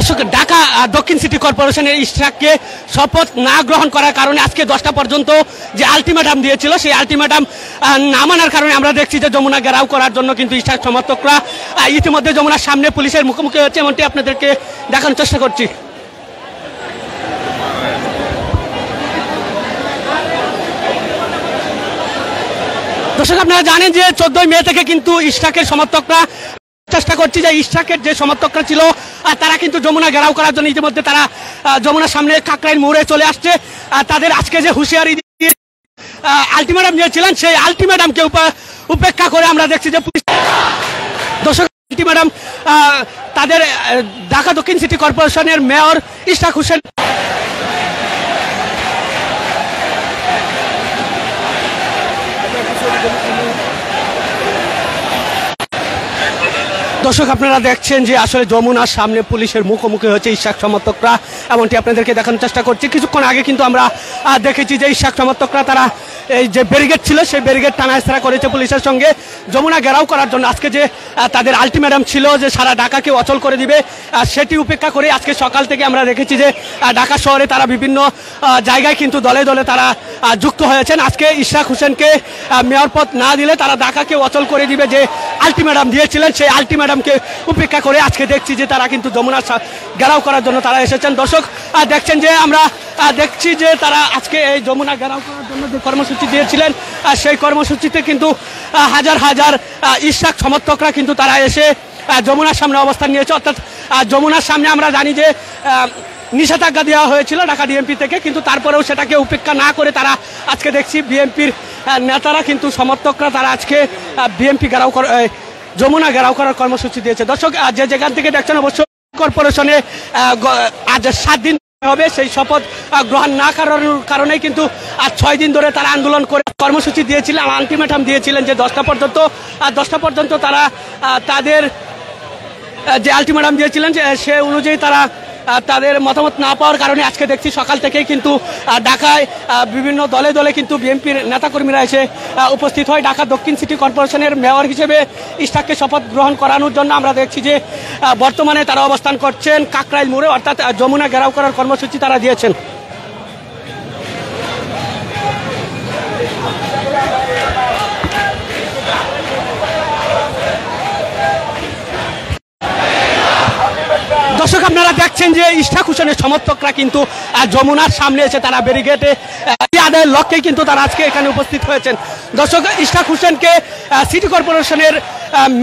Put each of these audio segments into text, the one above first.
দর্শক, ঢাকা দক্ষিণ সিটি কর্পোরেশনের ইশরাককে শপথ না গ্রহণ করার কারণে আজকে 10টা পর্যন্ত যে আলটিমেটাম দিয়েছিল সেই আলটিমেটাম না মানার কারণে আমরা দেখছি যে যমুনা ঘেরাও করার জন্য কিন্তু ইশরাক সমর্থকরা ইতিমধ্যে যমুনার সামনে পুলিশের মুখোমুখি হচ্ছে, এমনটি আপনাদেরকে দেখানোর চেষ্টা করছি। দর্শক, আপনারা জানেন যে 14 মে থেকে কিন্তু ইশরাকের সমর্থকরা চেষ্টা করছে যে ইশরাকের যে সমর্থকরা ছিল তারা কিন্তু যমুনা ঘেরাও করার জন্য ইতিমধ্যে তারা যমুনার সামনে কাকরাইল মোড়ে চলে আসছে। তাদের আজকে যে হুঁশিয়ারি দিয়ে আলটিমেটাম দিয়েছিলেন সেই আলটিমেটামকে উপেক্ষা করে আমরা দেখছি যে পুলিশ দর্শক আলটিমেটাম তাদের ঢাকা দক্ষিণ সিটি কর্পোরেশনের মেয়র ইশরাক হোসেন দর্শক, আপনারা দেখছেন যে আসলে যমুনার সামনে পুলিশের মুখোমুখি হচ্ছে ইশরাক সমর্থকরা, এমনটি আপনাদেরকে দেখানোর চেষ্টা করছি। কিছুক্ষণ আগে কিন্তু আমরা দেখেছি যে ইশরাক সমর্থকরা তারা এই যে ব্যারিকেড ছিল সেই ব্যারিকেড টানাহেঁচড়া করেছে পুলিশের সঙ্গে যমুনা ঘেরাও করার জন্য। আজকে যে তাদের আলটিমেটাম ছিল যে সারা ঢাকাকে অচল করে দিবে, সেটি উপেক্ষা করে আজকে সকাল থেকে আমরা দেখেছি যে ঢাকা শহরে তারা বিভিন্ন জায়গায় কিন্তু দলে দলে তারা যুক্ত হয়েছেন। আজকে ইশরাক হোসেনকে মেয়র পদ না দিলে তারা ঢাকাকে অচল করে দিবে যে আলটিমেটাম দিয়েছিলেন সেই আলটিমেটামকে উপেক্ষা করে আজকে দেখছি যে তারা কিন্তু যমুনা ঘেরাও করার জন্য তারা এসেছেন। দর্শক, দেখছেন যে আমরা দেখছি যে তারা আজকে এই যমুনা ঘেরাও করার জন্য যে কর্মসূচি দিয়েছিলেন সেই কর্মসূচিতে কিন্তু হাজার হাজার ইশরাক সমর্থকরা কিন্তু তারা এসে যমুনার সামনে অবস্থান নিয়েছে। অর্থাৎ যমুনার সামনে আমরা জানি যে নিষেধাজ্ঞা দেওয়া হয়েছিল ঢাকা ডিএমপি থেকে, কিন্তু তারপরেও সেটাকে উপেক্ষা না করে তারা আজকে দেখছি বিএনপির নেতারা কিন্তু সমর্থকরা তারা আজকে বিএনপি ঘেরাও যমুনা ঘেরাও করার কর্মসূচি দিয়েছে। দর্শক, যে যেখান থেকে দেখছেন অবশ্যই কর্পোরেশনে আজ 7 দিন হবে সেই শপথ গ্রহণ না করার কারণেই কিন্তু আজ 6 দিন ধরে তারা আন্দোলন করে কর্মসূচি দিয়েছিলেন, আলটিমেটাম দিয়েছিলেন যে 10টা পর্যন্ত। আর 10টা পর্যন্ত তারা তাদের যে আলটিমেটাম দিয়েছিলেন সে অনুযায়ী তারা তাদের মতামত না পাওয়ার কারণে আজকে দেখছি সকাল থেকেই কিন্তু ঢাকায় বিভিন্ন দলে দলে কিন্তু বিএনপির নেতাকর্মীরা এসে উপস্থিত হয় ঢাকা দক্ষিণ সিটি কর্পোরেশনের মেয়র হিসেবে ইশরাককে শপথ গ্রহণ করানোর জন্য। আমরা দেখছি যে বর্তমানে তারা অবস্থান করছেন কাকরাইল মোড়ে, অর্থাৎ যমুনা ঘেরাও করার কর্মসূচি তারা দিয়েছেন। দর্শক, আপনারা দেখছেন যে ইশরাক হোসেনের সমর্থকরা কিন্তু যমুনার সামনে এসে তারা ব্যারিকেডে আদায়ের লক্ষ্যে কিন্তু তারা আজকে এখানে উপস্থিত হয়েছেন। দর্শক, ইশরাক হোসেনকে সিটি কর্পোরেশনের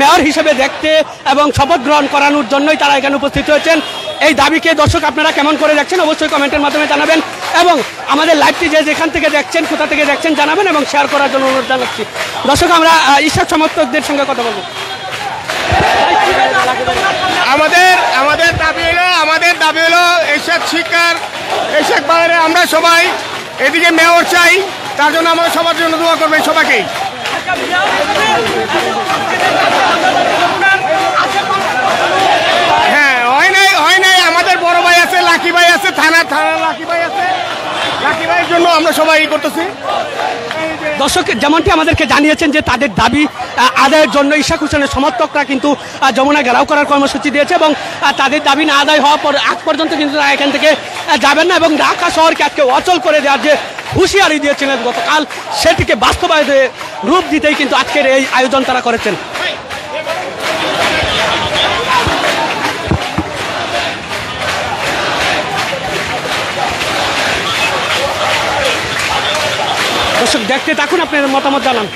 মেয়র হিসেবে দেখতে এবং শপথ গ্রহণ করানোর জন্যই তারা এখানে উপস্থিত হয়েছেন। এই দাবিকে দর্শক আপনারা কেমন করে দেখছেন অবশ্যই কমেন্টের মাধ্যমে জানাবেন, এবং আমাদের লাইভটি যে যেখান থেকে দেখছেন কোথা থেকে দেখছেন জানাবেন এবং শেয়ার করার জন্য অনুরোধ জানাচ্ছি। দর্শক, আমরা ইশরাক সমর্থকদের সঙ্গে কথা বলবো। আমাদের দাবি হলো ইশরাক শিকার ইশরাক বাইরে আমরা সবাই এদিকে মেয়র চাই, তার জন্য আমরা সবার জন্য দোয়া করবেন সবাইকে। হ্যাঁ, হয় নাই আমাদের বড় ভাই আছে, লাকি ভাই আছে, থানা লাকি ভাই আছে, লাকি ভাইয়ের জন্য আমরা সবাই করতেছি। দর্শক, যেমনটি আমাদেরকে জানিয়েছেন যে তাদের দাবি আদায়ের জন্য ইশরাক হোসেনের সমর্থকরা কিন্তু যমুনা ঘেরাও করার কর্মসূচি দিয়েছে, এবং তাদের দাবি না আদায় হওয়ার পর আগ পর্যন্ত কিন্তু তারা এখান থেকে যাবেন না, এবং ঢাকা শহরকে আজকে অচল করে দেওয়ার যে হুঁশিয়ারি দিয়েছিলেন গতকাল সেটিকে বাস্তবায়নে রূপ দিতেই কিন্তু আজকের এই আয়োজন তারা করেছেন। দর্শক, দেখতে থাকুন, আপনার মতামত জানান।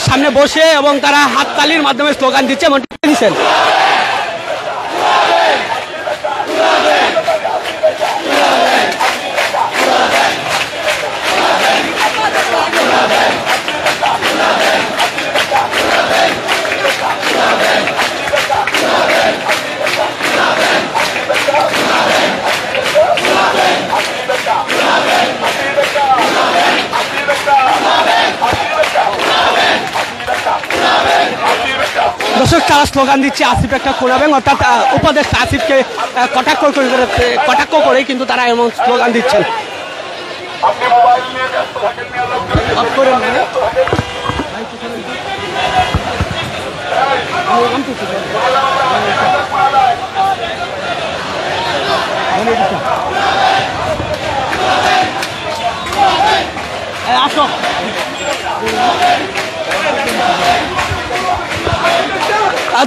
সামনে বসে এবং তারা হাততালির মাধ্যমে স্লোগান দিচ্ছে এমনটি দিচ্ছেন। দর্শক, তারা স্লোগান দিচ্ছে আসিফ একটা কোনাবেন, অর্থাৎ উপদেষ্টা আসিফকে কটাক্ষ করে কিন্তু তারা এমন স্লোগান দিচ্ছেন। আসো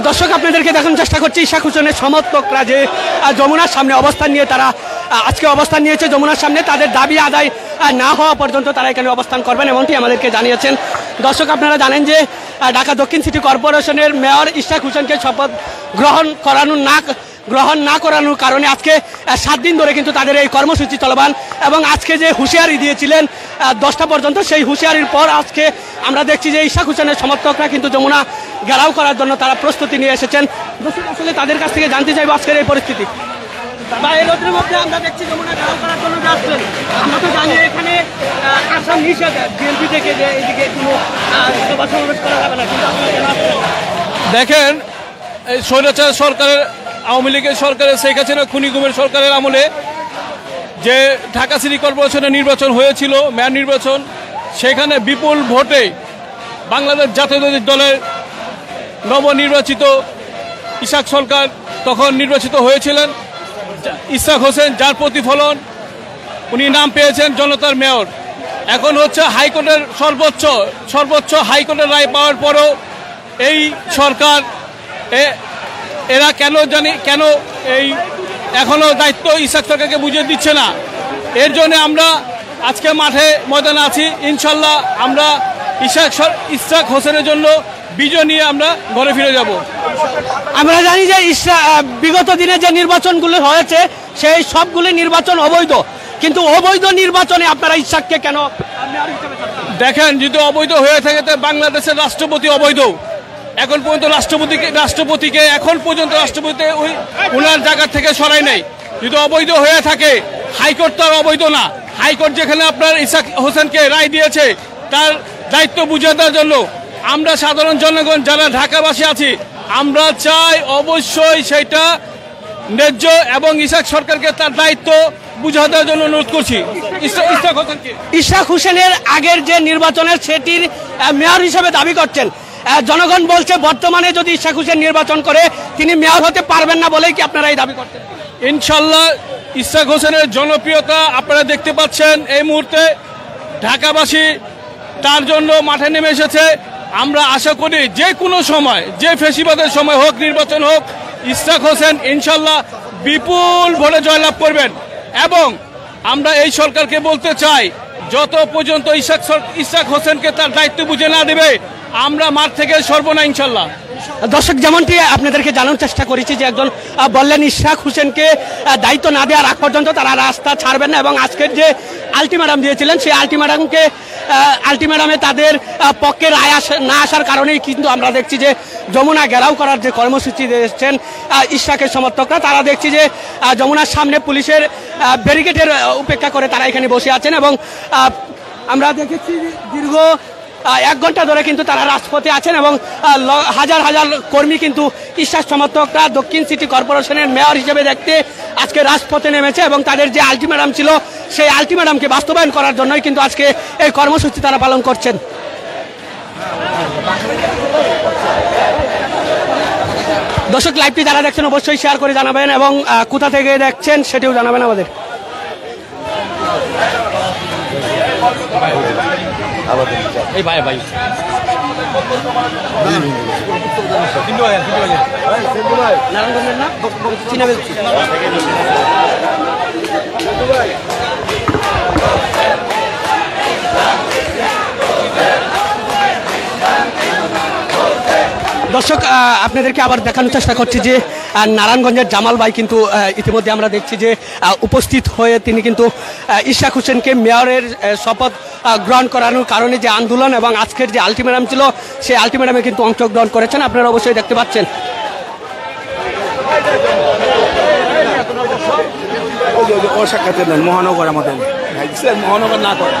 দর্শক, আপনাদেরকে দেখানোর চেষ্টা করছি ইশাক হোসেনের সমর্থকরা যে যমুনার সামনে অবস্থান নিয়ে তারা আজকে অবস্থান নিয়েছে। যমুনার সামনে তাদের দাবি আদায় না হওয়া পর্যন্ত তারা এখানে অবস্থান করবেন এমনটি আমাদেরকে জানিয়েছেন। দর্শক, আপনারা জানেন যে ঢাকা দক্ষিণ সিটি কর্পোরেশনের মেয়র ইশাক হোসেনকে শপথ গ্রহণ না করানোর কারণে আজকে 7 দিন ধরে কিন্তু তাদের এই কর্মসূচি চলমান, এবং আজকে যে হুঁশিয়ারি দিয়েছিলেন 10টা পর্যন্ত, সেই হুঁশিয়ারির পর আজকে আমরা দেখছি যে ইশাক হোসেনের সমর্থকরা কিন্তু যমুনা ঘেরাও করার জন্য তারা প্রস্তুতি নিয়ে এসেছেন। দর্শক, আসলে তাদের কাছ থেকে জানতে চাইবো আজকের এই পরিস্থিতি। এই রোদের মধ্যে আমরা দেখছি যমুনা ঘেরাও করার জন্য যাচ্ছেন। আমরা তো জানি এখানে আসাম নিষেধ বিএনপি থেকে যে এইদিকে কোনো সভা সমাবেশ করা যাবে না, কিন্তু আপনারা কেন আসছেন? দেখেন, এই স্বৈরাচার সরকারের, আওয়ামী লীগের সরকারের, শেখ হাসিনা খুনি গুমের সরকারের আমলে যে ঢাকা সিটি কর্পোরেশনের নির্বাচন হয়েছিল, মেয়র নির্বাচন, সেখানে বিপুল ভোটে বাংলাদেশ জাতীয়তাবাদী দলের নবনির্বাচিত ইশাক সরকার তখন নির্বাচিত হয়েছিলেন। ইশাক হোসেন, যার প্রতিফলন উনি নাম পেয়েছেন জনতার মেয়র। এখন হচ্ছে হাইকোর্টের সর্বোচ্চ হাইকোর্টের রায় পাওয়ার পরও এই সরকার এরা কেন এই এখনো দায়িত্ব ইশাক সরকারকে বুঝিয়ে দিচ্ছে না। এর জন্য আমরা আজকে মাঠে ময়দানে আছি। ইনশাল্লাহ আমরা ইশাক হোসেনের জন্য বিজয় নিয়ে আমরা ঘরে ফিরে যাব। আমরা জানি যে বিগত দিনে যে নির্বাচনগুলো হয়েছে সেই সবগুলি নির্বাচন অবৈধ, কিন্তু অবৈধ নির্বাচনে আপনারা ইশাককে কেন? দেখেন, যদি অবৈধ হয়ে থাকে তো বাংলাদেশের রাষ্ট্রপতি অবৈধ। এখন পর্যন্ত রাষ্ট্রপতিকে ওনার জায়গা থেকে সরাই নাই। যদি অবৈধ হয়ে থাকে, হাইকোর্ট তো আর অবৈধ না। হাইকোর্ট যেখানে আপনার ইশাক হোসেনকে রায় দিয়েছে তার দায়িত্ব বুঝিয়ে দেওয়ার জন্য আমরা সাধারণ জনগণ যারা ঢাকাবাসী আছি, আমরা চাই অবশ্যই সেটা ন্যায্য, এবং ইশাক সরকারকে তার দায়িত্ব বুঝিয়ে দেওয়ার জন্য অনুরোধ করছি। ইশাক হোসেনের আগের যে নির্বাচনের সেটির মেয়র হিসেবে দাবি করছেন, জনগণ বলছে বর্তমানে যদি ইশাক হোসেন নির্বাচন করে তিনি মেয়র হতে পারবেন না বলেই কি আপনারা এই দাবি করছেন? ইনশাল্লাহ ইশাক হোসেনের জনপ্রিয়তা আপনারা দেখতে পাচ্ছেন। এই মুহূর্তে ঢাকাবাসী তার জন্য মাঠে নেমে এসেছে। আমরা আশা করি যে কোনো সময়, যে ফেসিবাদের সময় হোক, নির্বাচন হোক, ইশাক হোসেন ইনশাল্লাহ বিপুল ভোটে জয়লাভ করবেন। এবং আমরা এই সরকারকে বলতে চাই, যত পর্যন্ত ইশাক হোসেনকে তার দায়িত্ব বুঝে না দেবে আমরা মাঠ থেকে সরব না ইনশাল্লাহ। দর্শক, যেমনটি আপনাদেরকে জানানোর চেষ্টা করেছি যে একজন বললেন ইশাক হোসেনকে দায়িত্ব না দেওয়ার আগ পর্যন্ত তারা রাস্তা ছাড়বেন না, এবং আজকের যে আলটিমেটাম দিয়েছিলেন সেই আলটিমেটামে তাদের পক্ষে রায় না আসার কারণেই কিন্তু আমরা দেখছি যে যমুনা ঘেরাও করার যে কর্মসূচি দিয়েছেন ইশাকের সমর্থকরা, তারা দেখছি যে যমুনার সামনে পুলিশের ব্যারিকেডের উপেক্ষা করে তারা এখানে বসে আছেন, এবং আমরা দেখেছি দীর্ঘ 1 ঘন্টা ধরে কিন্তু তারা রাজপথে আছেন, এবং হাজার হাজার কর্মী কিন্তু ইশাক সমর্থকরা দক্ষিণ সিটি কর্পোরেশনের মেয়র হিসেবে দেখতে আজকে রাজপথে নেমেছে, এবং তাদের যে আলটিমেটাম ছিল সেই আলটিমেটামকে বাস্তবায়ন করার জন্যই কিন্তু আজকে এই কর্মসূচি তারা পালন করছেন। দর্শক, লাইভটি যারা দেখছেন অবশ্যই শেয়ার করে জানাবেন, এবং কোথা থেকে দেখছেন সেটিও জানাবেন আমাদের। এই ভাই নারায়ণগঞ্জের না চিনা বেলছি। দর্শক, আপনাদেরকে আবার দেখানোর চেষ্টা করছি যে নারায়ণগঞ্জের জামাল ভাই কিন্তু ইতিমধ্যে আমরা দেখছি যে উপস্থিত হয়ে তিনি কিন্তু ইশাক হোসেনকে মেয়রের শপথ গ্রহণ করানোর কারণে যে আন্দোলন এবং আজকের যে আলটিমেটাম ছিল সেই আলটিমেটামে কিন্তু অংশগ্রহণ করেছেন, আপনারা অবশ্যই দেখতে পাচ্ছেন। সাক্ষাৎ মহানগর আমাদের মহানগর না করে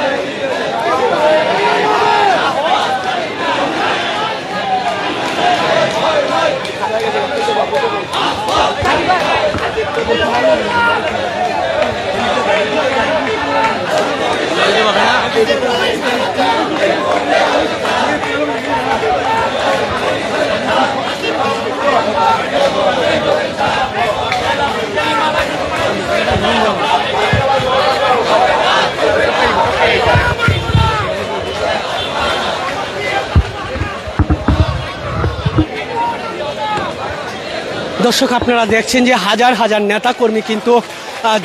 দর্শক, আপনারা দেখছেন যে হাজার হাজার নেতা কর্মী কিন্তু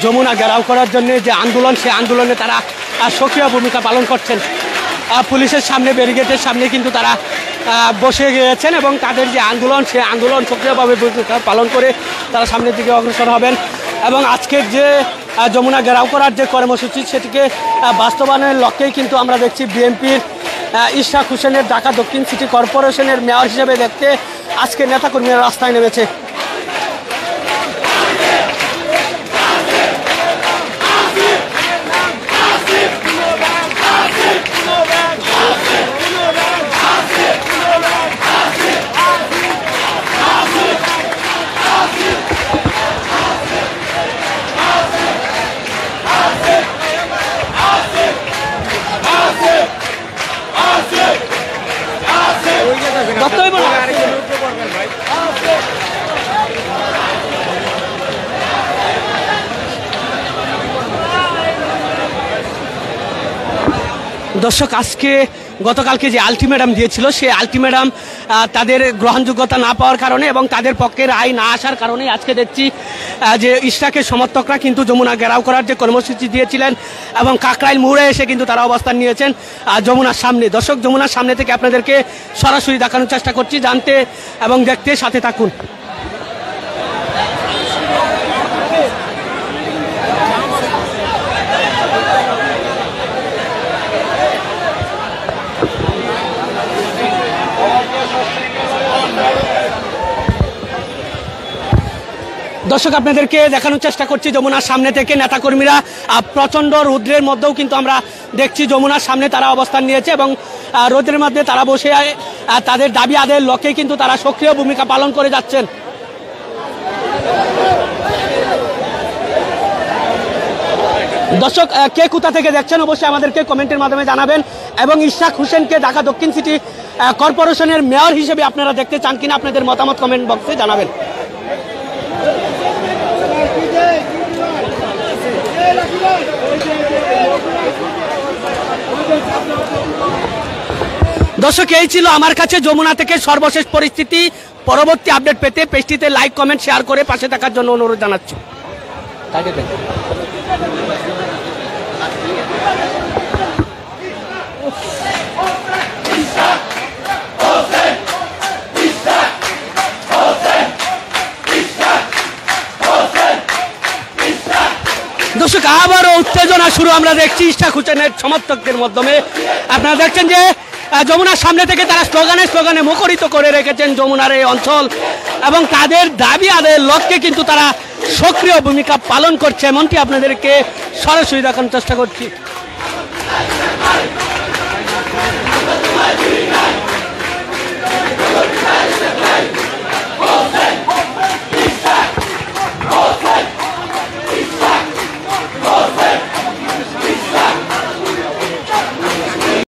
যমুনা ঘেরাও করার জন্য যে আন্দোলন, সেই আন্দোলনে তারা সক্রিয় ভূমিকা পালন করছেন। পুলিশের সামনে, ব্যারিকেডের সামনে কিন্তু তারা বসে গিয়েছেন এবং তাদের যে আন্দোলন, সেই আন্দোলন সক্রিয়ভাবে ভূমিকা পালন করে তারা সামনের দিকে অগ্রসর হবেন। এবং আজকের যে যমুনা ঘেরাও করার যে কর্মসূচি, সেটিকে বাস্তবায়নের লক্ষ্যেই কিন্তু আমরা দেখছি বিএনপির ইশরাক হোসেনের ঢাকা দক্ষিণ সিটি কর্পোরেশনের মেয়র হিসেবে দেখতে আজকে নেতাকর্মীরা রাস্তায় নেমেছে। দর্শক, আজকে গতকালকে যে আলটিমেটাম দিয়েছিল, সেই আলটিমেটাম তাদের গ্রহণযোগ্যতা না পাওয়ার কারণে এবং তাদের পক্ষের আইন না আসার কারণে আজকে দেখছি যে ইশরাকের সমর্থকরা কিন্তু যমুনা ঘেরাও করার যে কর্মসূচি দিয়েছিলেন এবং কাকরাইল মোড়ে এসে কিন্তু তারা অবস্থান নিয়েছেন যমুনার সামনে। দর্শক, যমুনার সামনে থেকে আপনাদেরকে সরাসরি দেখানোর চেষ্টা করছি, জানতে এবং দেখতে সাথে থাকুন। দর্শক, আপনাদেরকে দেখানোর চেষ্টা করছি যমুনার সামনে থেকে নেতাকর্মীরা প্রচণ্ড রৌদ্রের মধ্যেও কিন্তু আমরা দেখছি যমুনার সামনে তারা অবস্থান নিয়েছে এবং রৌদ্রের মধ্যে তারা বসে তাদের দাবি আদায়ের লক্ষ্যে কিন্তু তারা সক্রিয় ভূমিকা পালন করে যাচ্ছেন। দর্শক, কে কোথা থেকে দেখছেন অবশ্যই আমাদেরকে কমেন্টের মাধ্যমে জানাবেন এবং ইশরাক হোসেনকে ঢাকা দক্ষিণ সিটি কর্পোরেশনের মেয়র হিসেবে আপনারা দেখতে চান কিনা আপনাদের মতামত কমেন্ট বক্সে জানাবেন। দর্শক, এই ছিল আমার কাছে যমুনা থেকে সর্বশেষ পরিস্থিতি। পরবর্তী আপডেট পেতে পেজটিতে লাইক, কমেন্ট, শেয়ার করে পাশে থাকার জন্য অনুরোধ জানাচ্ছি। দর্শক, আবারও উত্তেজনা শুরু আমরা দেখছি ইশরাক হোসেনের সমর্থকদের মাধ্যমে। আপনারা দেখছেন যে যমুনার সামনে থেকে তারা স্লোগানে মুখরিত করে রেখেছেন যমুনার এই অঞ্চল এবং তাদের দাবি আদায়ের লক্ষ্যে কিন্তু তারা সক্রিয় ভূমিকা পালন করছে, এমনটি আপনাদেরকে সরাসরি দেখানোর চেষ্টা করছি।